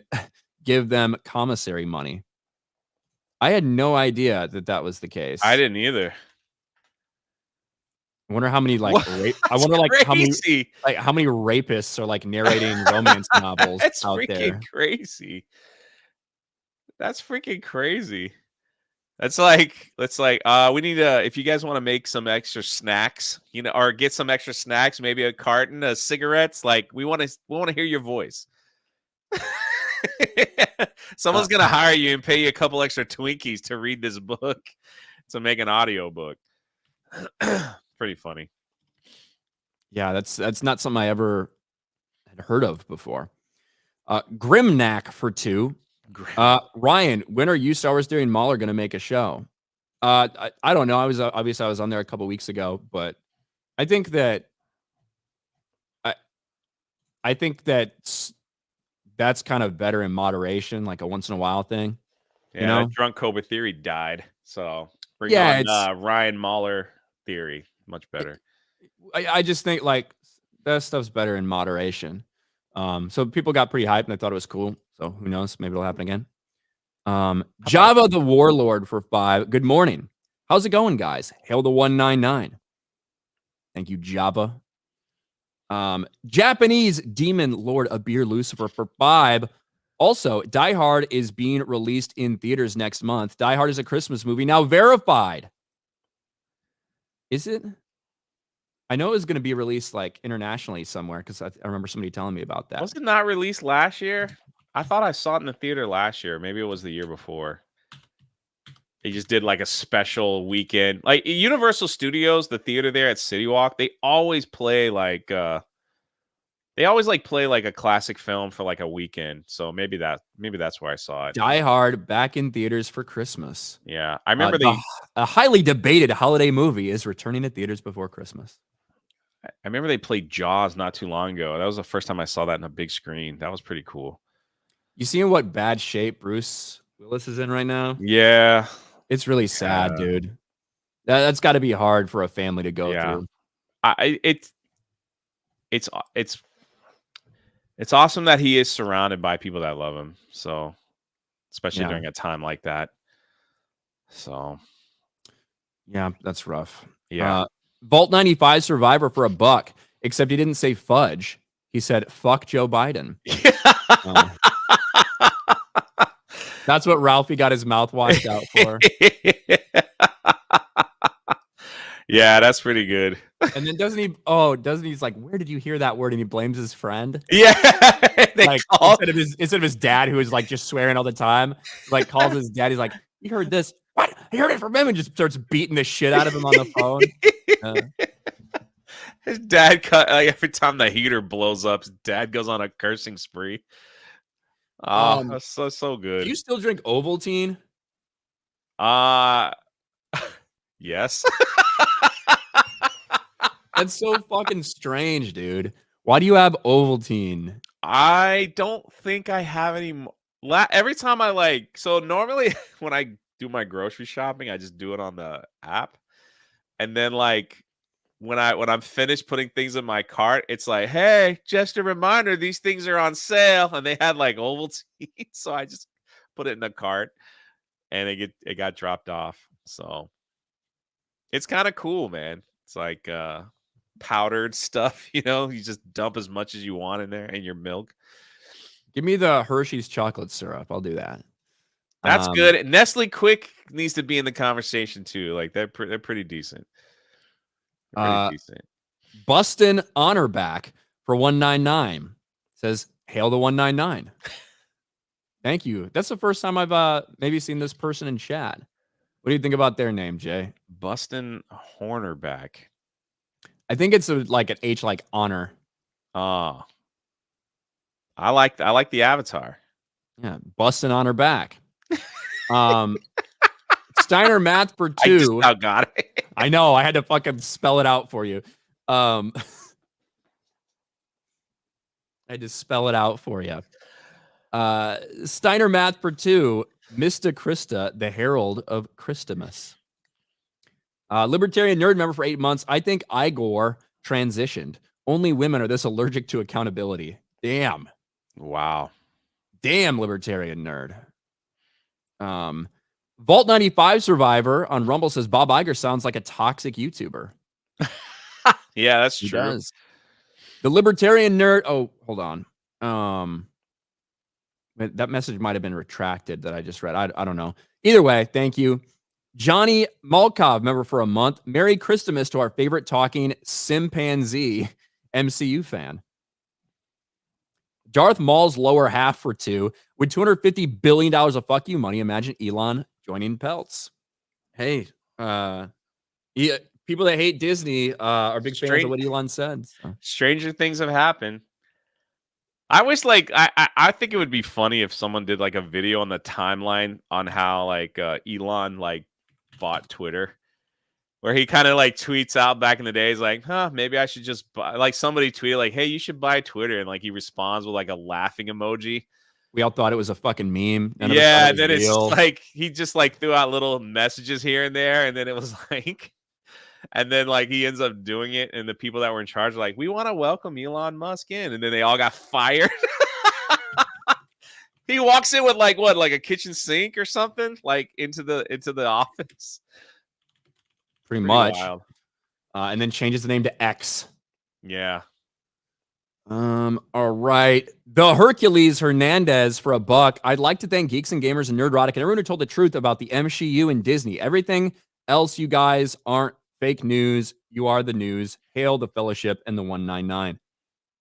give them commissary money. I had no idea that was the case. I didn't either. I wonder how many how many rapists are like narrating romance novels out there. That's freaking crazy. That's freaking crazy. That's like we need if you guys want to make some extra snacks, you know, or get some extra snacks, maybe a carton of cigarettes, like we want to hear your voice. Someone's gonna hire you and pay you a couple extra Twinkies to read this book, to make an audio book. Pretty funny. Yeah, that's not something I ever had heard of before. Grimknack for 2. Ryan, when are you, Star Wars Theory, and Mahler going to make a show? I don't know. I was on there a couple weeks ago, but I think that that's kind of better in moderation, like a once in a while thing. Yeah, you know? Drunk Cobra Theory died, so bring on Ryan Mahler Theory, much better. I just think like that stuff's better in moderation. So people got pretty hyped and I thought it was cool. So who knows? Maybe it'll happen again. Java the Warlord for 5. Good morning. How's it going, guys? Hail the 199. Thank you, Java. Japanese Demon Lord Abir Lucifer for 5. Also, Die Hard is being released in theaters next month. Die Hard is a Christmas movie now verified. Is it? I know it was going to be released like internationally somewhere because I remember somebody telling me about that. Was it not released last year? I thought I saw it in the theater last year. Maybe it was the year before. They just did like a special weekend, like Universal Studios, the theater there at City Walk. They always play like a classic film for like a weekend. So maybe that's where I saw it. Die Hard back in theaters for Christmas. Yeah, I remember a highly debated holiday movie is returning to theaters before Christmas. I remember they played Jaws not too long ago. That was the first time I saw that in a big screen. That was pretty cool. You seeing what bad shape Bruce Willis is in right now? Yeah. It's really sad, dude. That's got to be hard for a family to go through. It's awesome that he is surrounded by people that love him. So, especially during a time like that. So, yeah, that's rough. Yeah. Vault 95 Survivor for $1, except he didn't say fudge. He said, fuck Joe Biden. That's what Ralphie got his mouth washed out for. Yeah, that's pretty good. And then he's like, where did you hear that word? And he blames his friend. Yeah. Like instead of his dad, who is like just swearing all the time, like calls his dad. He's like, you heard this? What? I heard it from him, and just starts beating the shit out of him on the phone. His dad every time the heater blows up, his dad goes on a cursing spree. Oh, that's so good. Do you still drink Ovaltine? Yes. That's so fucking strange, dude. Why do you have Ovaltine? I don't think I have any. Every time normally when I do my grocery shopping, I just do it on the app, and then like when I'm finished putting things in my cart, it's like, hey, just a reminder, these things are on sale, and they had like Ovaltine, so I just put it in the cart, and it got dropped off. So it's kind of cool, man. It's like powdered stuff, you just dump as much as you want in there in your milk. Give me the Hershey's chocolate syrup. I'll do that. That's good. Nestle Quick needs to be in the conversation too. Like they're pretty decent. Pretty decent. Bustin Honorback for 199 says, hail the 199. Thank you. That's the first time I've maybe seen this person in chat. What do you think about their name, Jay? Bustin Hornerback. I think it's like an H like honor. Oh. I like the avatar. Yeah, Bustin on her back. Steiner Math for 2. I just now got it. I know. I had to fucking spell it out for you. I had to spell it out for you. Steiner Math for 2. Mista Christa, the Herald of Christmas. Libertarian Nerd member for 8 months. I think Igor transitioned. Only women are this allergic to accountability. Damn. Wow. Damn, Libertarian Nerd. Vault 95 Survivor on Rumble says Bob Iger sounds like a toxic YouTuber. Yeah, that's true. Does. The Libertarian Nerd. Oh, hold on. That message might have been retracted that I just read. I don't know. Either way, thank you. Johnny Malkov, member for a month. Merry Christmas to our favorite talking chimpanzee MCU fan. Darth Maul's lower half for 2. With $250 billion of fuck you money, imagine Elon joining Pelts. Hey, people that hate Disney are big fans of what Elon said. So. Stranger things have happened. I wish, I think it would be funny if someone did like a video on the timeline on how Elon bought Twitter, where he kind of tweets out back in the days maybe I should just buy. Somebody tweeted hey, you should buy Twitter, and he responds with a laughing emoji. We all thought it was a fucking meme. Yeah, and then real. It's he just threw out little messages here and there, and then it was and then he ends up doing it, and the people that were in charge are we want to welcome Elon Musk in, and then they all got fired. He walks in with a kitchen sink or something into the office. Pretty much. And then changes the name to X. Yeah. All right. The Hercules Hernandez for $1. I'd like to thank Geeks and Gamers and Nerdrotic and everyone who told the truth about the MCU and Disney. Everything else you guys aren't fake news. You are the news. Hail the Fellowship and the 199.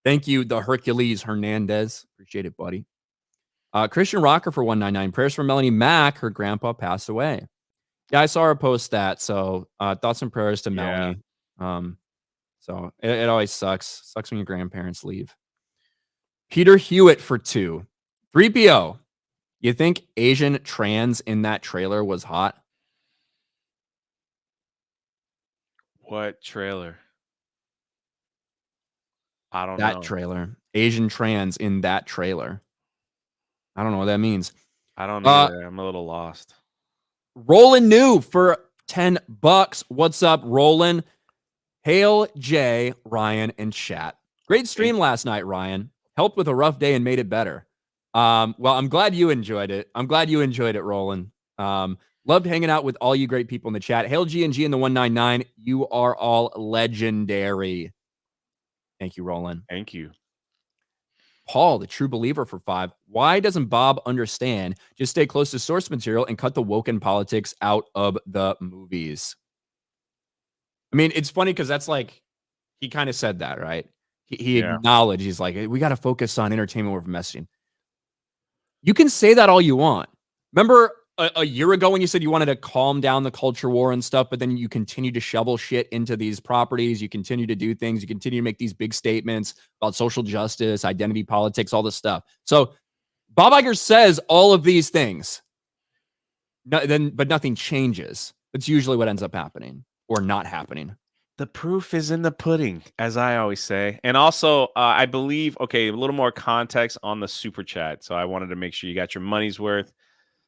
Thank you, the Hercules Hernandez. Appreciate it, buddy. Christian Rocker for 199. Prayers for Melanie Mack. Her grandpa passed away. Yeah, I saw her post that. So thoughts and prayers to Melanie. So it always sucks. Sucks when your grandparents leave. Peter Hewitt for 2. 3PO. You think Asian trans in that trailer was hot? What trailer? I don't That know. trailer. Asian trans in that trailer. I don't know what that means. I don't either. I'm a little lost. Roland New for $10. What's up, Roland? Hail Jay, Ryan, and chat. Great stream last night, Ryan. Helped with a rough day and made it better. Well, I'm glad you enjoyed it. I'm glad you enjoyed it, Roland. Loved hanging out with all you great people in the chat. Hail G&G in the 199. You are all legendary. Thank you, Roland. Thank you. Paul, the true believer for 5. Why doesn't Bob understand? Just stay close to source material and cut the woken politics out of the movies. I mean, it's funny because that's like, he kind of said that, right? He acknowledged, he's like, we got to focus on entertainment over messaging. You can say that all you want. Remember a year ago when you said you wanted to calm down the culture war and stuff, but then you continue to shovel shit into these properties. You continue to do things. You continue to make these big statements about social justice, identity politics, all this stuff. So Bob Iger says all of these things, but nothing changes. That's usually what ends up happening or not happening. The proof is in the pudding, as I always say. And also, I believe, okay, a little more context on the super chat. So I wanted to make sure you got your money's worth.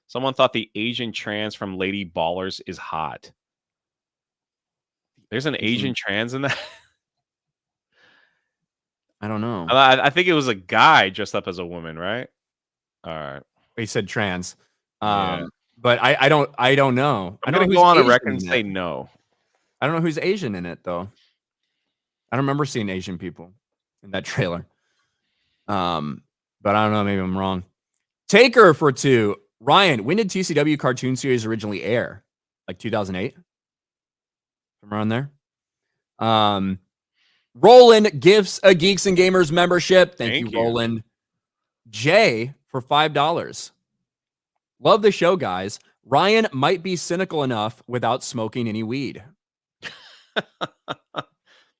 Someone thought the Asian trans from Lady Ballers is hot. There's an Asian trans in that? I don't know. I think it was a guy dressed up as a woman, right? All right. He said trans. Yeah. But I don't know. I'm going to go on a record and say no. I don't know who's Asian in it, though. I don't remember seeing Asian people in that trailer. But I don't know. Maybe I'm wrong. Taker for 2. Ryan, when did TCW cartoon series originally air? Like 2008? Somewhere around there. Roland gifts a Geeks and Gamers membership. Thank you, Roland. Jay for $5. Love the show, guys. Ryan might be cynical enough without smoking any weed.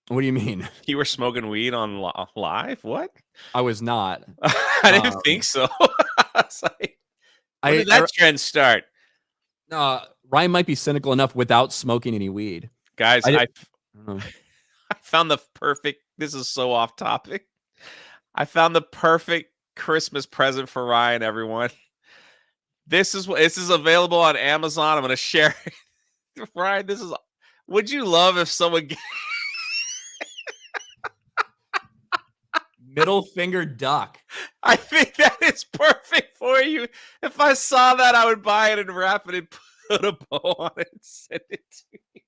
What do you mean? You were smoking weed on live? What? I was not. I didn't think so. I was like, when did that trend start? Ryan might be cynical enough without smoking any weed. Guys, I found the perfect, this is so off topic. I found the perfect Christmas present for Ryan, everyone. This is available on Amazon. I'm going to share it. Ryan, would you love if someone middle finger duck? I think that is perfect for you. If I saw that, I would buy it and wrap it and put a bow on it and send it to you.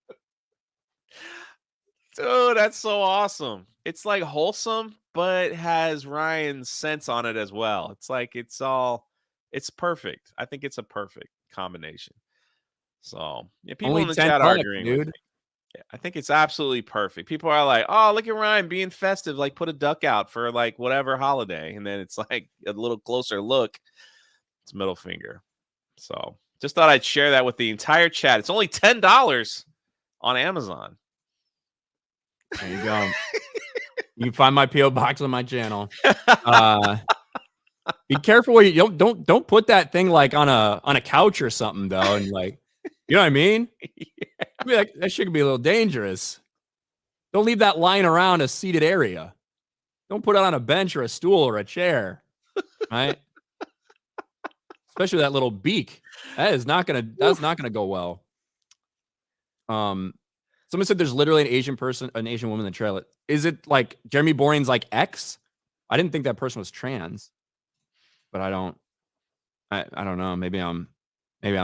Dude, that's so awesome. It's like wholesome, but has Ryan's sense on it as well. It's like it's perfect. I think it's a perfect combination. So yeah, people in the chat are agreeing with me. Yeah, I think it's absolutely perfect. People are like, oh, look at Ryan being festive, like put a duck out for like whatever holiday. And then it's like a little closer look. It's middle finger. So just thought I'd share that with the entire chat. It's only $10 on Amazon. There you go. You can find my PO box on my channel. Be careful where you don't put that thing like on a couch or something though, and like, you know what I mean? Yeah. That shit could be a little dangerous. Don't leave that lying around a seated area. Don't put it on a bench or a stool or a chair, right? Especially that little beak. That's not gonna go well. Someone said there's literally an Asian woman in the trailer. Is it like Jeremy Boring's like ex? I didn't think that person was trans, but I don't know. Maybe I'm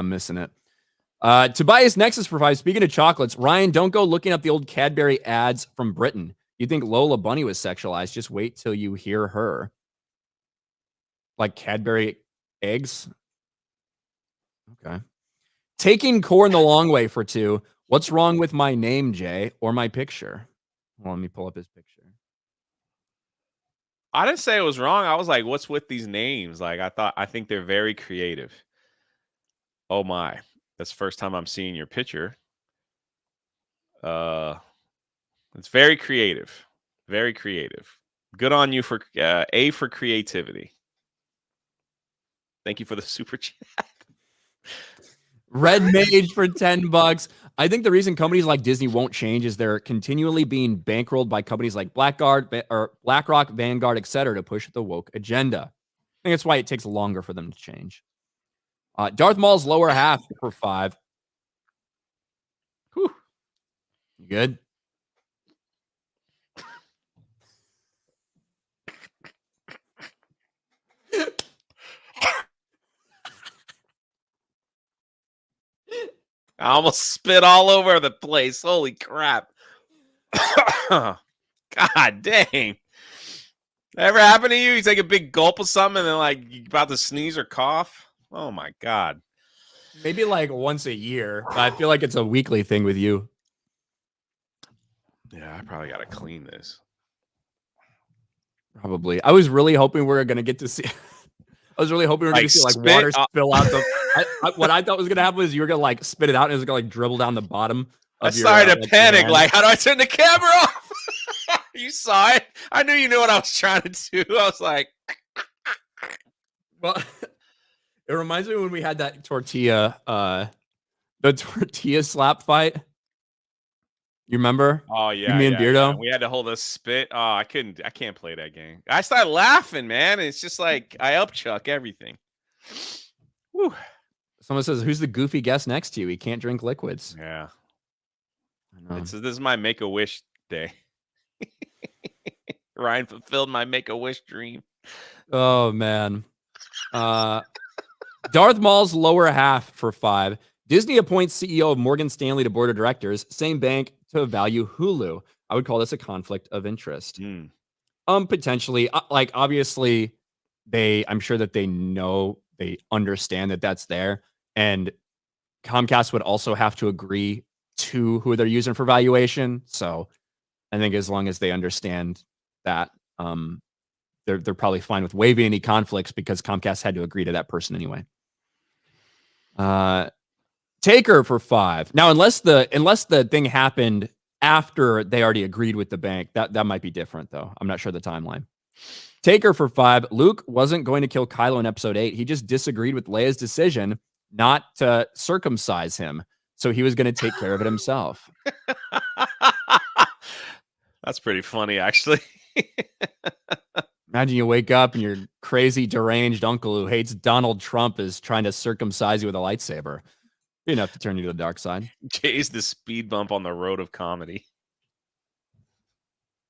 missing it. Tobias Nexus for 5. Speaking of chocolates, Ryan, don't go looking up the old Cadbury ads from Britain. You think Lola Bunny was sexualized? Just wait till you hear her. Like Cadbury eggs. Okay. Taking corn the long way for 2. What's wrong with my name, Jay, or my picture? Well, let me pull up his picture. I didn't say it was wrong. I was like, what's with these names? Like, I think they're very creative. Oh my. That's the first time I'm seeing your picture. It's very creative. Very creative. Good on you for A for creativity. Thank you for the super chat. Red Mage for $10. I think the reason companies like Disney won't change is they're continually being bankrolled by companies like BlackRock, Vanguard, etc. to push the woke agenda. I think that's why it takes longer for them to change. Darth Maul's lower half for 5. Whew. You good? I almost spit all over the place. Holy crap. God dang. That ever happened to you? You take a big gulp of something and then like you're about to sneeze or cough? Oh my God. Maybe like once a year. I feel like it's a weekly thing with you. Yeah, I probably got to clean this. Probably. I was really hoping we were going to get to see... I was really hoping we were going to see like water spill out the... what I thought was going to happen was you were going to like spit it out and it was going to like dribble down the bottom. I started to panic. Like, how do I turn the camera off? You saw it. I knew you knew what I was trying to do. I was like... Well, it reminds me when we had that tortilla, the tortilla slap fight. You remember? Oh yeah, me and Beardo. Yeah. We had to hold a spit. Oh, I can't play that game. I started laughing, man. It's just like I upchuck everything. Whew. Someone says, "Who's the goofy guest next to you? He can't drink liquids." Yeah, I know. This is my Make-A-Wish day. Ryan fulfilled my Make-A-Wish dream. Oh man. Darth Maul's lower half for 5. Disney appoints CEO of Morgan Stanley to board of directors, same bank to value Hulu. I would call this a conflict of interest. Potentially, like obviously I'm sure that they understand that that's there, and Comcast would also have to agree to who they're using for valuation. So I think as long as they understand that, they're probably fine with waiving any conflicts because Comcast had to agree to that person anyway. Taker for 5. Now, unless the thing happened after they already agreed with the bank, that might be different though. I'm not sure the timeline. Taker for 5. Luke wasn't going to kill Kylo in episode 8. He just disagreed with Leia's decision not to circumcise him. So he was going to take care of it himself. That's pretty funny, actually. Imagine you wake up and your crazy, deranged uncle who hates Donald Trump is trying to circumcise you with a lightsaber. Be enough to turn you to the dark side. Jay's the speed bump on the road of comedy.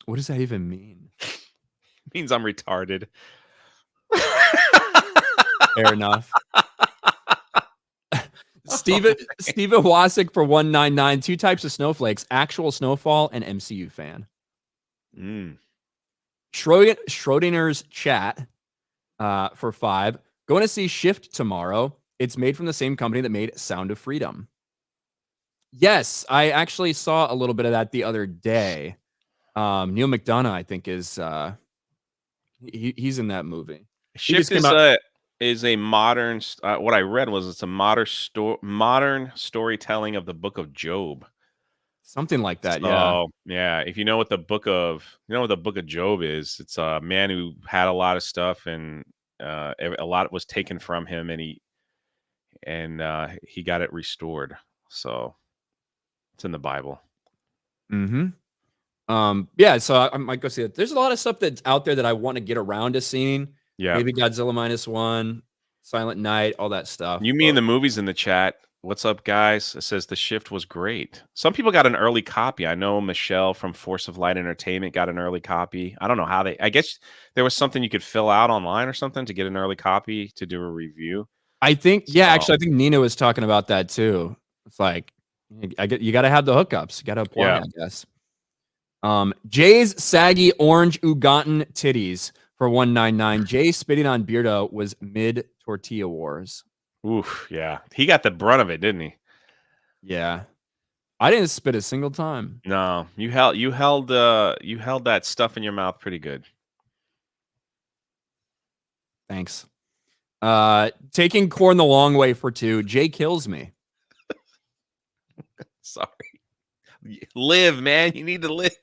What does that even mean? It means I'm retarded. Fair enough. Steven Wasik for 199. 2 types of snowflakes: actual snowfall and MCU fan. Schrodinger's chat for 5. Going to see Shift tomorrow. It's made from the same company that made Sound of Freedom. Yes, I actually saw a little bit of that the other day. Neil McDonough, I think, is he's in that movie. Shift is a modern. What I read was it's a modern storytelling of the Book of Job. Something like that, yeah. If you know what the Book of Job is, it's a man who had a lot of stuff and a lot was taken from him, and he got it restored. So it's in the Bible. Yeah, so I might go see it. There's a lot of stuff that's out there that I want to get around to seeing. Yeah, maybe Godzilla -1, Silent Night, all that stuff. You mean the movies in the chat? What's up, guys? It says The Shift was great. Some people got an early copy. I know Michelle from Force of Light Entertainment got an early copy. I don't know how I guess there was something you could fill out online or something to get an early copy to do a review. I think, actually, I think Nina was talking about that too. It's like, you got to have the hookups. You got to apply, I guess. Jay's saggy orange Ugandan titties for 199. Jay spitting on Beardo was mid tortilla wars. Oof, yeah. He got the brunt of it, didn't he? Yeah. I didn't spit a single time. No, you held that stuff in your mouth pretty good. Thanks. Taking corn the long way for 2. Jay kills me. Sorry. Live, man. You need to live.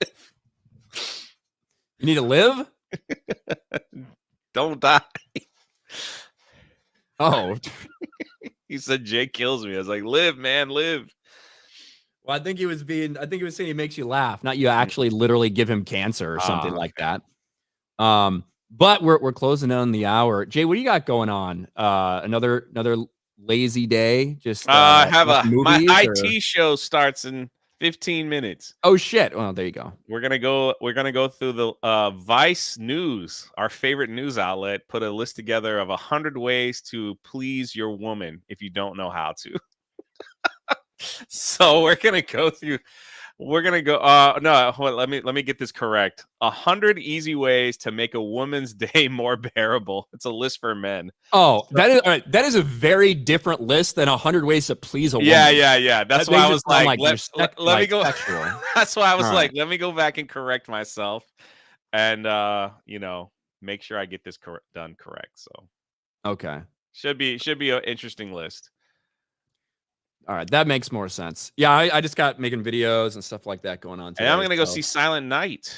You need to live? Don't die. Oh. He said Jay kills me. I was like, live, man, live. Well, I think he was saying he makes you laugh, not you actually literally give him cancer or something like that. But we're closing on the hour. Jay, what do you got going on? Another lazy day? Just I have my movies, IT show starts in 15 minutes. Oh shit. Well, there you go. We're gonna go through the Vice News, our favorite news outlet, put a list together of 100 ways to please your woman if you don't know how to. So we're gonna go through. We're gonna go. No, let me get this correct. 100 easy ways to make a woman's day more bearable. It's a list for men. Oh, that is all right. That is a very different list than 100 ways to please a woman. Yeah. That's why I was like, let me go. Sexual. That's why I was like, let me go back and correct myself, and make sure I get this done correct. So, okay, should be an interesting list. All right, that makes more sense. Yeah, I just got making videos and stuff like that going on today. And I'm gonna go see Silent Night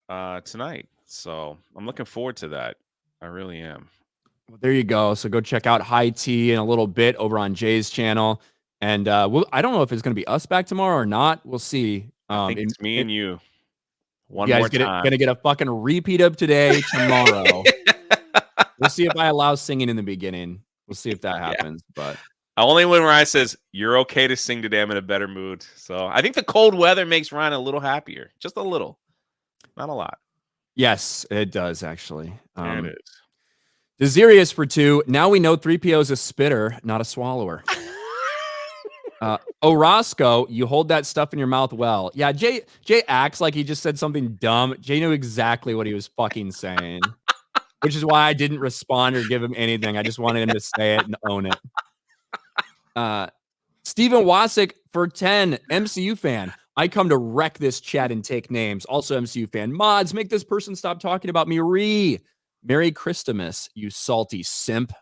tonight. So I'm looking forward to that. I really am. Well, there you go. So go check out High Tea in a little bit over on Jay's channel. And I don't know if it's gonna be us back tomorrow or not. We'll see. I think it's me and you. One more more time. Gonna get a fucking repeat of today tomorrow. We'll see if I allow singing in the beginning. We'll see if that happens. But only when Ryan says you're okay to sing today, I'm in a better mood. So I think the cold weather makes Ryan a little happier, just a little, not a lot. Yes, it does actually. There it is. Desirius for 2. Now we know 3PO is a spitter, not a swallower. Orozco, you hold that stuff in your mouth well. Yeah, Jay acts like he just said something dumb. Jay knew exactly what he was fucking saying, which is why I didn't respond or give him anything. I just wanted him to say it and own it. Steven Wasik for 10, MCU fan. I come to wreck this chat and take names. Also MCU fan. Mods, make this person stop talking about me. Merry Christmas, you salty simp.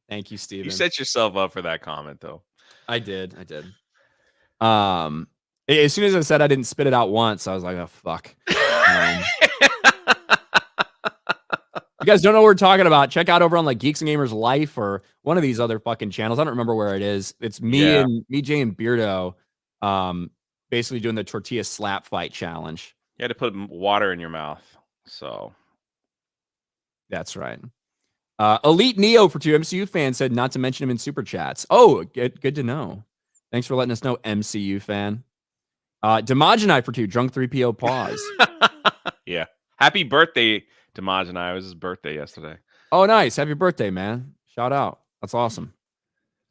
Thank you, Steven. You set yourself up for that comment, though. I did. As soon as I said I didn't spit it out once, I was like, oh, fuck. You guys don't know what we're talking about, check out over on like Geeks Gamers Life or one of these other fucking channels. I don't remember where it is. It's me, Jay, and Beardo basically doing the tortilla slap fight challenge. You had to put water in your mouth. So that's right. Elite Neo for 2, MCU fan said not to mention him in super chats. Oh, good to know. Thanks for letting us know, MCU fan. Demogenai for 2, drunk 3PO pause. Yeah. Happy birthday, Demogenai. It was his birthday yesterday. Oh, nice. Happy birthday, man. Shout out. That's awesome.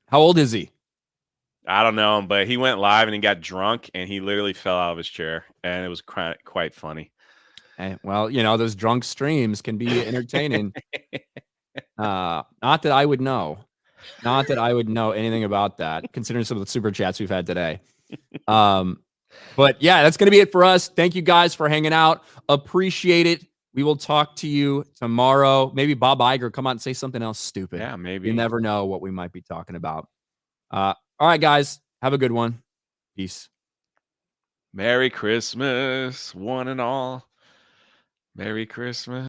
How old is he? I don't know, but he went live and he got drunk and he literally fell out of his chair. And it was quite funny. Hey, well, those drunk streams can be entertaining. Not that I would know. Not that I would know anything about that, considering some of the super chats we've had today. But yeah, that's going to be it for us. Thank you guys for hanging out. Appreciate it. We will talk to you tomorrow. Maybe Bob Iger come out and say something else stupid. Yeah, maybe. You never know what we might be talking about. All right, guys. Have a good one. Peace. Merry Christmas, one and all. Merry Christmas.